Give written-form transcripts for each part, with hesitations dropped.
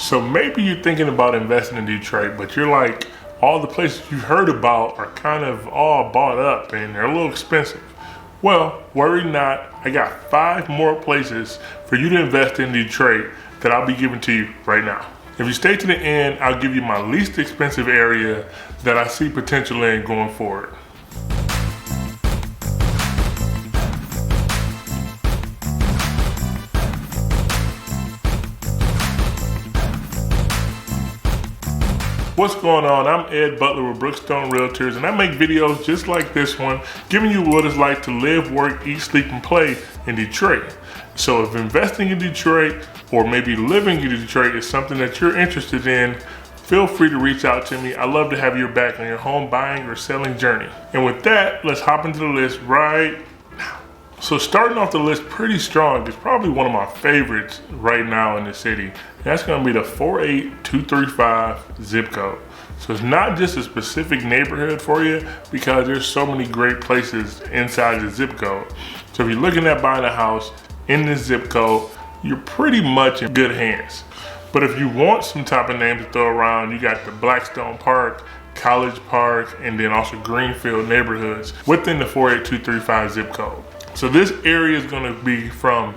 So maybe you're thinking about investing in Detroit, but you're like, all the places you've heard about are kind of all bought up and they're a little expensive. Well, worry not, I got 5 more places for you to invest in Detroit that I'll be giving to you right now. If you stay to the end, I'll give you my least expensive area that I see potential in going forward. What's going on? I'm Ed Butler with Brookstone Realtors, and I make videos just like this one, giving you what it's like to live, work, eat, sleep, and play in Detroit. So if investing in Detroit or maybe living in Detroit is something that you're interested in, feel free to reach out to me. I love to have your back on your home buying or selling journey. And with that, let's hop into the list right now. So starting off the list pretty strong, it's probably one of my favorites right now in the city. That's gonna be the 48235 zip code. So it's not just a specific neighborhood for you because there's so many great places inside the zip code. So if you're looking at buying a house in this zip code, you're pretty much in good hands. But if you want some type of name to throw around, you got the Blackstone Park, College Park, and then also Greenfield neighborhoods within the 48235 zip code. So this area is gonna be from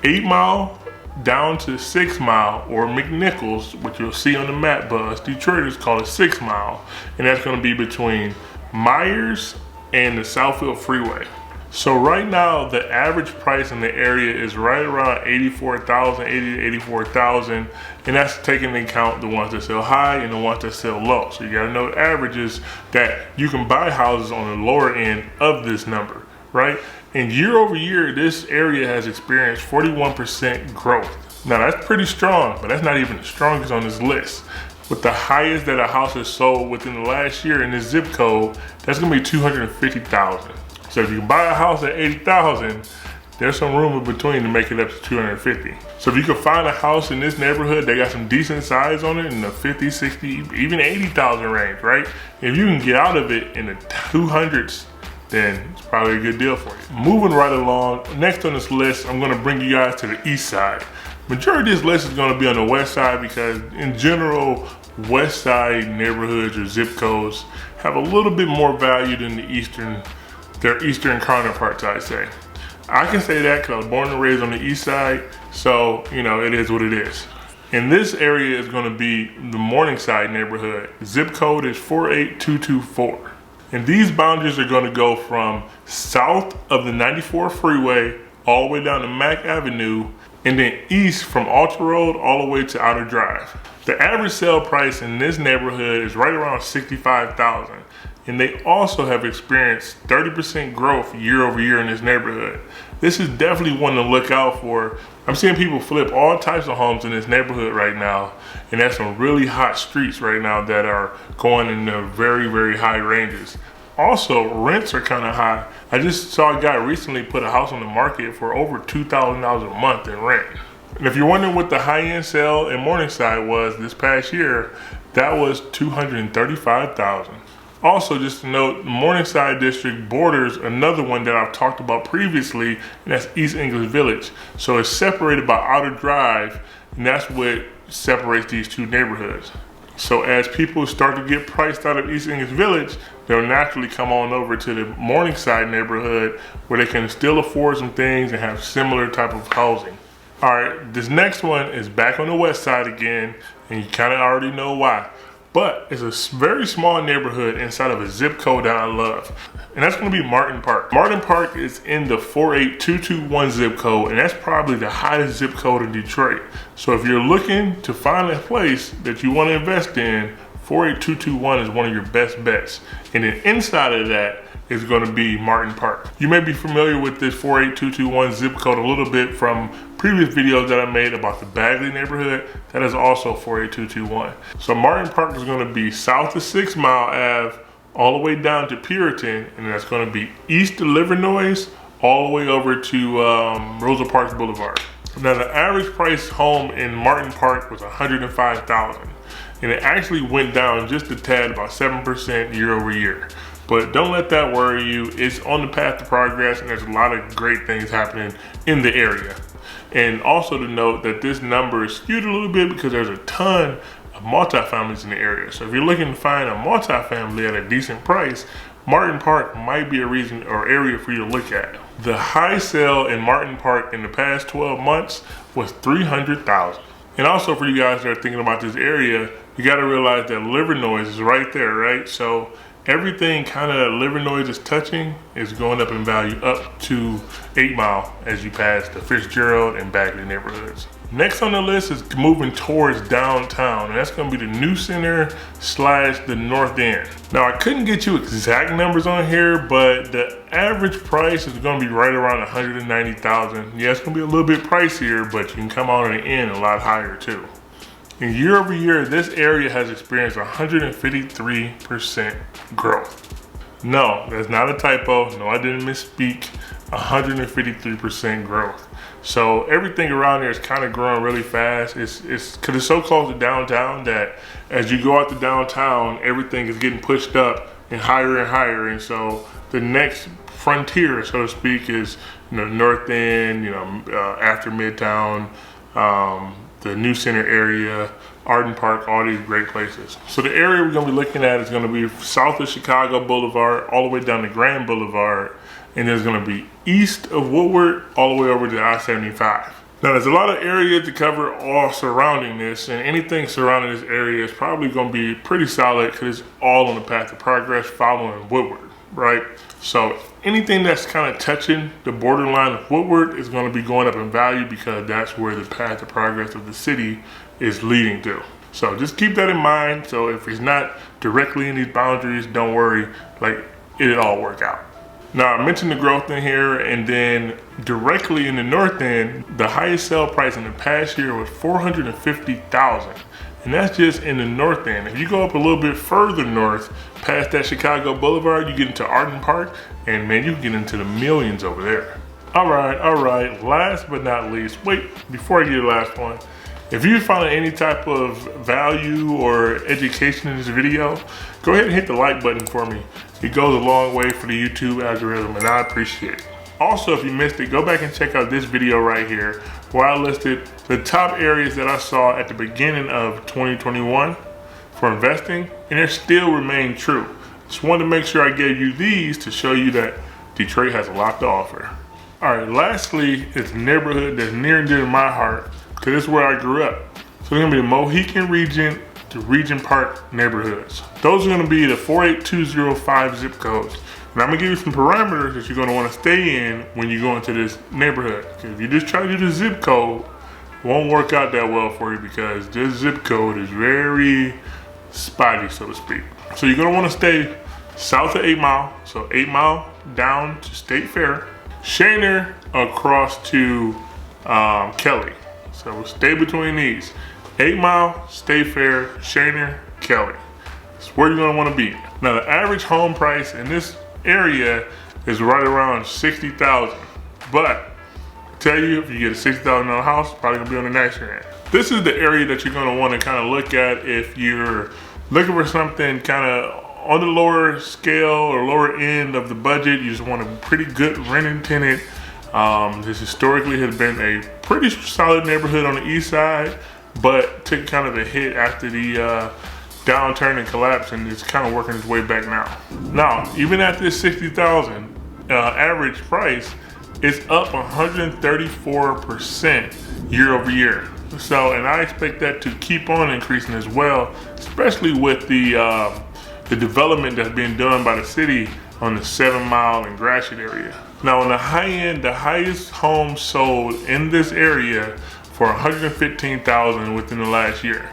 8 Mile down to 6 Mile, or McNichols, which you'll see on the map bus. Detroiters call it 6 Mile, and that's gonna be between Myers and the Southfield Freeway. So right now, the average price in the area is right around 84,000, 80 to 84,000, and that's taking into account the ones that sell high and the ones that sell low. So you gotta know the averages that you can buy houses on the lower end of this number, right? And year over year, this area has experienced 41% growth. Now that's pretty strong, but that's not even the strongest on this list. With the highest that a house has sold within the last year in this zip code, that's gonna be 250,000. So if you buy a house at 80,000, there's some room in between to make it up to 250. So if you can find a house in this neighborhood that got some decent size on it in the 50, 60, even 80,000 range, right? If you can get out of it in the 200s, then it's probably a good deal for you. Moving right along, next on this list, I'm gonna bring you guys to the east side. Majority of this list is gonna be on the west side because in general, west side neighborhoods or zip codes have a little bit more value than their eastern counterparts, I'd say. I can say that because I was born and raised on the east side, so you know, it is what it is. And this area is gonna be the Morningside neighborhood. Zip code is 48224. And these boundaries are gonna go from south of the 94 freeway all the way down to Mack Avenue, and then east from Alta Road all the way to Outer Drive. The average sale price in this neighborhood is right around 65,000. And they also have experienced 30% growth year over year in this neighborhood. This is definitely one to look out for. I'm seeing people flip all types of homes in this neighborhood right now, and there's some really hot streets right now that are going in the very, very high ranges. Also, rents are kind of high. I just saw a guy recently put a house on the market for over $2,000 a month in rent. And if you're wondering what the high-end sale in Morningside was this past year, that was $235,000. Also, just to note, the Morningside district borders another one that I've talked about previously, and that's East English Village. So it's separated by Outer Drive, and that's what separates these two neighborhoods. So as people start to get priced out of East English Village, they'll naturally come on over to the Morningside neighborhood where they can still afford some things and have similar type of housing. All right, this next one is back on the west side again, and you kind of already know why. But it's a very small neighborhood inside of a zip code that I love. And that's gonna be Martin Park. Martin Park is in the 48221 zip code, and that's probably the highest zip code in Detroit. So if you're looking to find a place that you wanna invest in, 48221 is one of your best bets. And then inside of that is gonna be Martin Park. You may be familiar with this 48221 zip code a little bit from previous videos that I made about the Bagley neighborhood. That is also 48221. So Martin Park is gonna be south of 6 Mile Ave, all the way down to Puritan, and that's gonna be east of Livernois, all the way over to Rosa Parks Boulevard. Now the average price home in Martin Park was $105,000, and it actually went down just a tad, about 7% year over year. But don't let that worry you. It's on the path to progress, and there's a lot of great things happening in the area. And also to note that this number is skewed a little bit because there's a ton of multifamilies in the area. So if you're looking to find a multifamily at a decent price, Martin Park might be a reason or area for you to look at. The high sale in Martin Park in the past 12 months was $300,000. And also for you guys that are thinking about this area, you got to realize that Livernois is right there, right? So everything kind of Livernois is touching is going up in value up to 8 Mile as you pass the Fitzgerald and Bagley neighborhoods. Next on the list is moving towards downtown, and that's going to be the New Center / the North End. Now I couldn't get you exact numbers on here, but the average price is going to be right around $190,000. Yeah, it's going to be a little bit pricier, but you can come out on the end a lot higher too. And year over year, this area has experienced 153% growth. No, that's not a typo. No, I didn't misspeak. 153% growth. So everything around there is kind of growing really fast. It's because it's so close to downtown that as you go out to downtown, everything is getting pushed up and higher. And so the next frontier, so to speak, is North End, after Midtown, the New Center area, Arden Park, all these great places. So the area we're gonna be looking at is gonna be south of Chicago Boulevard, all the way down to Grand Boulevard, and there's gonna be east of Woodward, all the way over to I-75. Now there's a lot of areas to cover all surrounding this, and anything surrounding this area is probably gonna be pretty solid because it's all on the path of progress following Woodward, right? So anything that's kind of touching the borderline of Woodward is going to be going up in value because that's where the path of progress of the city is leading to. So just keep that in mind. So if it's not directly in these boundaries, don't worry, like it'll all work out. Now I mentioned the growth in here, and then directly in the North End, the highest sale price in the past year was $450,000. And that's just in the North End. If you go up a little bit further north, past that Chicago Boulevard, you get into Arden Park, and man, you can get into the millions over there. All right, last but not least, wait, before I get to the last one, if you found any type of value or education in this video, go ahead and hit the like button for me. It goes a long way for the YouTube algorithm, and I appreciate it. Also, if you missed it, go back and check out this video right here where I listed the top areas that I saw at the beginning of 2021 for investing, and they still remain true. Just wanted to make sure I gave you these to show you that Detroit has a lot to offer. All right, lastly, it's a neighborhood that's near and dear to my heart because it's where I grew up. So it's gonna be the Mohican Regent to Regent Park neighborhoods. Those are gonna be the 48205 zip codes. And I'm gonna give you some parameters that you're gonna wanna stay in when you go into this neighborhood. If you just try to do the zip code, it won't work out that well for you because this zip code is very spotty, so to speak. So you're gonna wanna stay south of 8 Mile. So 8 Mile down to State Fair. Shaner across to Kelly. So we'll stay between these. 8 Mile, State Fair, Shaner, Kelly. That's where you're gonna wanna be. Now the average home price in this area is right around $60,000, but I tell you, if you get a $60,000 house, it's probably gonna be on the nicer end. This is the area that you're gonna want to kind of look at if you're looking for something kind of on the lower scale or lower end of the budget. You just want a pretty good renting tenant. This historically has been a pretty solid neighborhood on the east side, but took kind of a hit after the downturn and collapse, and it's kind of working its way back now. Now, even at this $60,000 average price, it's up 134% year over year. So, and I expect that to keep on increasing as well, especially with the development that's being done by the city on the 7 Mile and Gratiot area. Now, on the high end, the highest home sold in this area for $115,000 within the last year.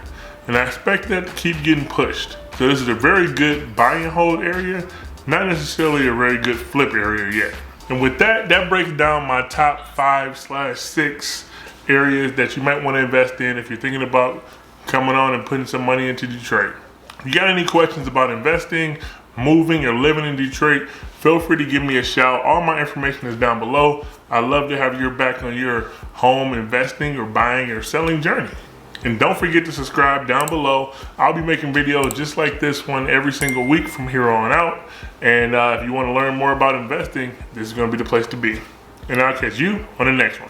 And I expect that to keep getting pushed. So this is a very good buy and hold area, not necessarily a very good flip area yet. And with that, that breaks down my top 5/6 areas that you might want to invest in if you're thinking about coming on and putting some money into Detroit. If you got any questions about investing, moving, or living in Detroit, feel free to give me a shout. All my information is down below. I'd love to have your back on your home investing or buying or selling journey. And don't forget to subscribe down below. I'll be making videos just like this one every single week from here on out. And if you want to learn more about investing, this is going to be the place to be. And I'll catch you on the next one.